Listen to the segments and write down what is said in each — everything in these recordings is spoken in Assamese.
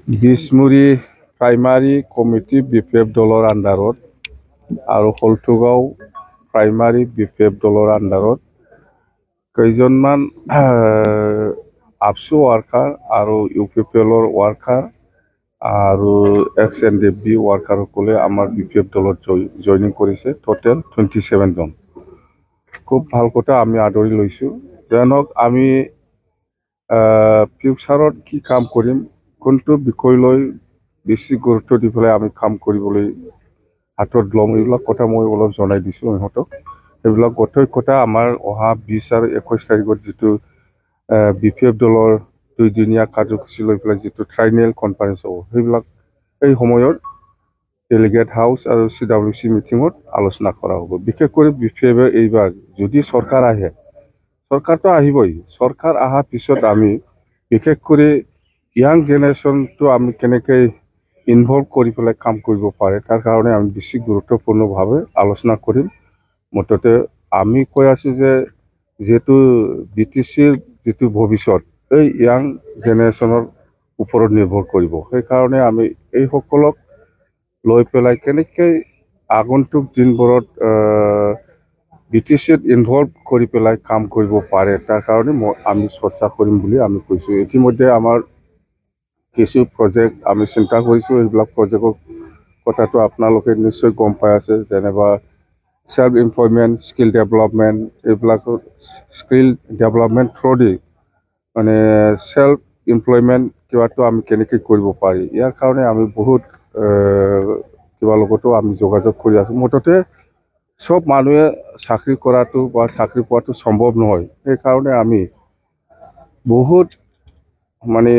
বিশমুৰি প্ৰাইমাৰী কমিটি বিপিএফ দলৰ আণ্ডাৰত আৰু হলথুগাঁও প্ৰাইমাৰী বিপিএফ দলৰ আণ্ডাৰত কেইজনমান আপছু ৱাৰ্কাৰ আৰু ইউপিপিএলৰ ৱাৰ্কাৰ আৰু এক্স এনডিএফবি ৱাৰ্কাৰসকলে আমাৰ বিপিএফ দলত জইনিং কৰিছে। টোটেল 27 জন। খুব ভাল কথা, আমি আদৰি লৈছোঁ। যেনক আমি ফিউচাৰত কি কাম কৰিম, কোনটো বিষয় লৈ বেছি গুৰুত্ব দি পেলাই আমি কাম কৰিবলৈ হাতত ল'ম, এইবিলাক কথা মই অলপ জনাই দিছোঁ ইহঁতক। সেইবিলাক গোটেই কথা আমাৰ অহা 20 আৰু 21 তাৰিখত যিটো বিপিএফ দলৰ 2 দিনীয়া কাৰ্যসূচী লৈ পেলাই যিটো ট্ৰাইনেল কনফাৰেন্স হ'ব, সেইবিলাক এই সময়ত ডেলিগেট হাউচ আৰু CWC মিটিঙত আলোচনা কৰা হ'ব। বিশেষ কৰি বিপিএফে এইবাৰ যদি চৰকাৰ আহে, চৰকাৰটো আহিবই, চৰকাৰ অহাৰ পিছত আমি বিশেষ কৰি ইয়াং জেনেৰেশ্যনটো আমি কেনেকৈ ইনভলভ কৰি পেলাই কাম কৰিব পাৰে, তাৰ কাৰণে আমি বেছি গুৰুত্বপূৰ্ণভাৱে আলোচনা কৰিম। মুঠতে আমি কৈ আছোঁ যে যিহেতু BTCৰ যিটো ভৱিষ্যত এই ইয়াং জেনেৰেশ্যনৰ ওপৰত নিৰ্ভৰ কৰিব, সেইকাৰণে আমি এইসকলক লৈ পেলাই কেনেকৈ আগন্তুক দিনবোৰত BTCত ইনভলভ কৰি পেলাই কাম কৰিব পাৰে, তাৰ কাৰণে আমি চৰ্চা কৰিম বুলি আমি কৈছোঁ। ইতিমধ্যে আমাৰ কিছু প্ৰজেক্ট আমি চিন্তা কৰিছোঁ। এইবিলাক প্ৰজেক্টৰ কথাটো আপোনালোকে নিশ্চয় গম পাই আছে, যেনেবা সেল্ফ এমপ্লয়মেণ্ট, স্কিল ডেভেলপমেণ্ট, এইবিলাকৰ স্কিল ডেভেলপমেণ্ট থ্ৰু দি মানে সেল্ফ এমপ্লয়মেণ্ট কিবাটো আমি কেনেকৈ কৰিব পাৰি, ইয়াৰ কাৰণে আমি বহুত কিবা লগতো আমি যোগাযোগ কৰি আছোঁ। মুঠতে সব মানুহে চাকৰি কৰাটো বা চাকৰি পোৱাটো সম্ভৱ নহয়, সেইকাৰণে আমি বহুত মানে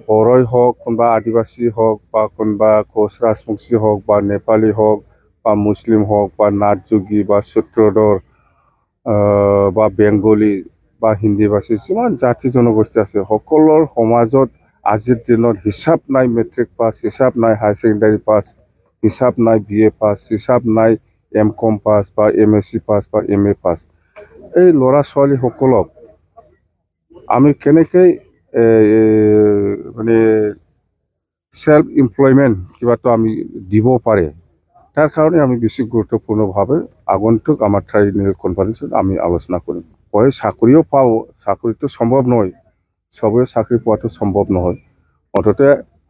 বড়োই হওক, কোনোবা আদিবাসী হওক, বা কোনোবা কোচ ৰাজবংশী হওক, বা নেপালী হওক, বা মুছলিম হওক, বা নাথযোগী, বা সূত্ৰধৰ, বা বেংগলী, বা হিন্দীভাষী, যিমান জাতি জনগোষ্ঠী আছে, সকলৰ সমাজত আজিৰ দিনত হিচাপ নাই মেট্ৰিক পাছ, হিচাপ নাই হায়াৰ ছেকেণ্ডাৰী পাছ, হিচাপ নাই BA পাছ, হিচাপ নাই MCOM পাছ, বা MSc পাছ, বা MA পাছ। এই ল'ৰা ছোৱালীসকলক আমি কেনেকৈ মানে সেল্ফ এমপ্লয়মেণ্ট কিবাটো আমি দিব পাৰে, তাৰ কাৰণে আমি বেছি গুৰুত্বপূৰ্ণভাৱে আগন্তুক আমাৰ ট্ৰাইনেল কনফাৰেন্সত আমি আলোচনা কৰিম। হয়, চাকৰিও পাওঁ, চাকৰিটো সম্ভৱ নহয়, চবেই চাকৰি পোৱাটো সম্ভৱ নহয়। মুঠতে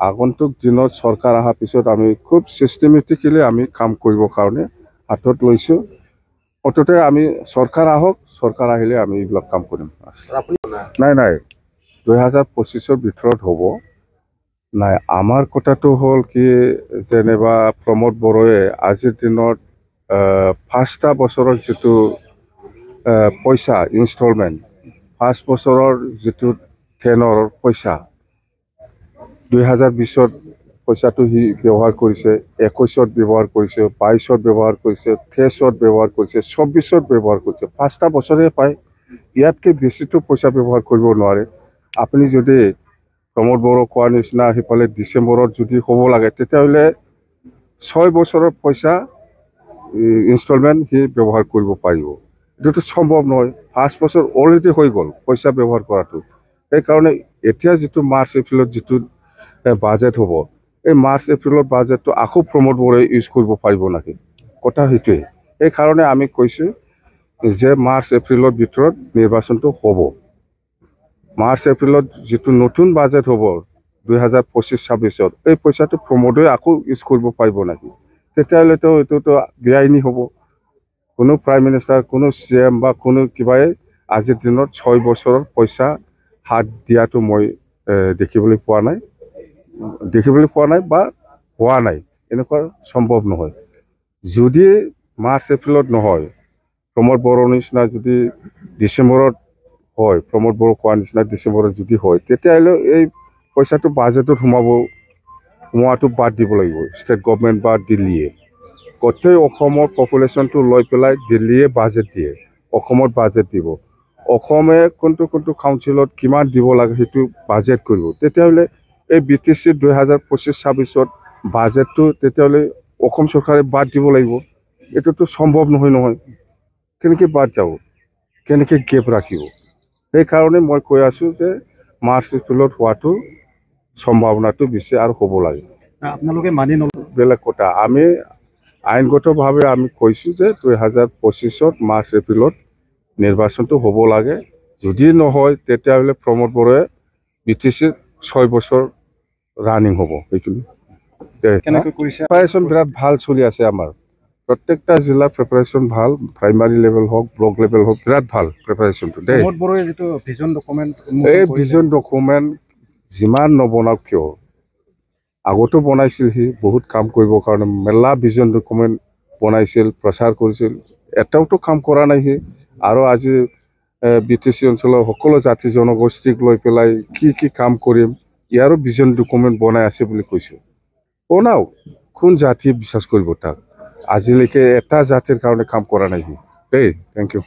আগন্তুক দিনত চৰকাৰ অহাৰ পিছত আমি খুব চিষ্টেমেটিকেলি আমি কাম কৰিবৰ কাৰণে হাতত লৈছোঁ। মুঠতে আমি চৰকাৰ আহক, চৰকাৰ আহিলে আমি এইবিলাক কাম কৰিম। নাই 2025ৰ ভিতৰত হ'ব। নাই, আমাৰ কথাটো হ'ল কি, যেনিবা প্ৰমোদ বড়োৱে আজিৰ দিনত 5টা বছৰৰ যিটো পইচা ইনষ্টলমেণ্ট, 5 বছৰৰ যিটো টেনৰ পইচা, 2020ত পইচাটো সি ব্যৱহাৰ কৰিছে, 21ত ব্যৱহাৰ কৰিছে, 22ত ব্যৱহাৰ কৰিছে, 23ত ব্যৱহাৰ কৰিছে, 24ত ব্যৱহাৰ কৰিছে। 5টা বছৰে পায়, ইয়াতকৈ বেছিতো পইচা ব্যৱহাৰ কৰিব নোৱাৰে। আপুনি যদি প্ৰমোদ বড়ো কোৱাৰ নিচিনা সিফালে ডিচেম্বৰত যদি হ'ব লাগে, তেতিয়াহ'লে 6 বছৰৰ পইচা ইনষ্টলমেণ্ট সি ব্যৱহাৰ কৰিব পাৰিব। এইটোতো সম্ভৱ নহয়, 5 বছৰ অলৰেডি হৈ গ'ল পইচা ব্যৱহাৰ কৰাটো। সেইকাৰণে এতিয়া যিটো মাৰ্চ এপ্ৰিলত যিটো বাজেট হ'ব, এই মাৰ্চ এপ্ৰিলৰ বাজেটটো আকৌ প্ৰমোদ বড়োৱে ইউজ কৰিব পাৰিব নেকি, কথা সেইটোৱে। সেইকাৰণে আমি কৈছোঁ যে মাৰ্চ এপ্ৰিলৰ ভিতৰত নিৰ্বাচনটো হ'ব। মাৰ্চ এপ্ৰিলত যিটো নতুন বাজেট হ'ব 2025-26ত, এই পইচাটো প্ৰমোদে আকৌ ইউজ কৰিব পাৰিব নেকি, তেতিয়াহ'লেতো এইটোতো বেআইনী হ'ব। কোনো প্ৰাইম মিনিষ্টাৰ, কোনো CM বা কোনো কিবাই আজিৰ দিনত 6 বছৰৰ পইচা হাত দিয়াটো মই দেখিবলৈ পোৱা নাই বা হোৱা নাই, এনেকুৱা সম্ভৱ নহয়। যদি মাৰ্চ এপ্ৰিলত নহয়, প্ৰমোদ বড়োৰ নিচিনা যদি ডিচেম্বৰত হয়, প্ৰমোদ বড়ো কোৱাৰ নিচিনা ডিচেম্বৰত যদি হয়, তেতিয়াহ'লে এই পইচাটো বাজেটত সোমোৱাটো বাদ দিব লাগিব ষ্টেট গভৰ্ণমেণ্ট বা দিল্লীয়ে। গোটেই অসমৰ পপুলেশ্যনটো লৈ পেলাই দিল্লীয়ে বাজেট দিয়ে, অসমত বাজেট দিব। অসমে কোনটো কাউন্সিলত কিমান দিব লাগে সেইটো বাজেট কৰিব। তেতিয়াহ'লে এই BTC 2025-26ত বাজেটটো তেতিয়াহ'লে অসম চৰকাৰে বাদ দিব লাগিব। এইটোতো সম্ভৱ নহয়। কেনেকৈ বাদ যাব, কেনেকৈ গেপ ৰাখিব। সেইকাৰণে মই কৈ আছোঁ যে মাৰ্চ এপ্ৰিলত হোৱাটো সম্ভাৱনাটো বেছি আৰু হ'ব লাগে আপোনালোকে মানি নলয় বেলেগ কথা আমি আইনগতভাৱে আমি কৈছোঁ যে 2025 মাৰ্চ এপ্ৰিলত নিৰ্বাচনটো হ'ব লাগে যদি নহয় তেতিয়াহ'লে প্ৰমোদ বড়োৱে BTCৰ 6 বছৰ ৰানিং হ'ব এইখিনি কেনেকৈ কৰিছে প্ৰিপাৰেশ্যন বিৰাট ভাল চলি আছে আমাৰ প্ৰত্যেকটা জিলাৰ প্ৰিপাৰেশ্যন ভাল প্ৰাইমাৰী লেভেল হওক ব্লক লেভেল হওক বিৰাট ভাল প্ৰিপাৰেশ্যনটো দেই প্ৰমোদ বড়োৱে যিটো ভিজন ডকুমেণ্ট এই ভিজন ডকুমেণ্ট যিমান নবনাওক কিয় আগতো বনাইছিল সি বহুত কাম কৰিবৰ কাৰণে মেলা ভিজন ডকুমেণ্ট বনাইছিল প্ৰচাৰ কৰিছিল এটাওতো কাম কৰা নাই সি আৰু আজি BTC অঞ্চলৰ সকলো জাতি জনগোষ্ঠীক লৈ পেলাই কি কাম কৰিম ইয়াৰো ভিজন ডকুমেণ্ট বনাই আছে বুলি কৈছোঁ বনাওক কোন জাতিয়ে বিশ্বাস কৰিব তাক আজিলৈকে এটা জাতিৰ কাৰণে কাম কৰা নাই সি দেই থেংক ইউ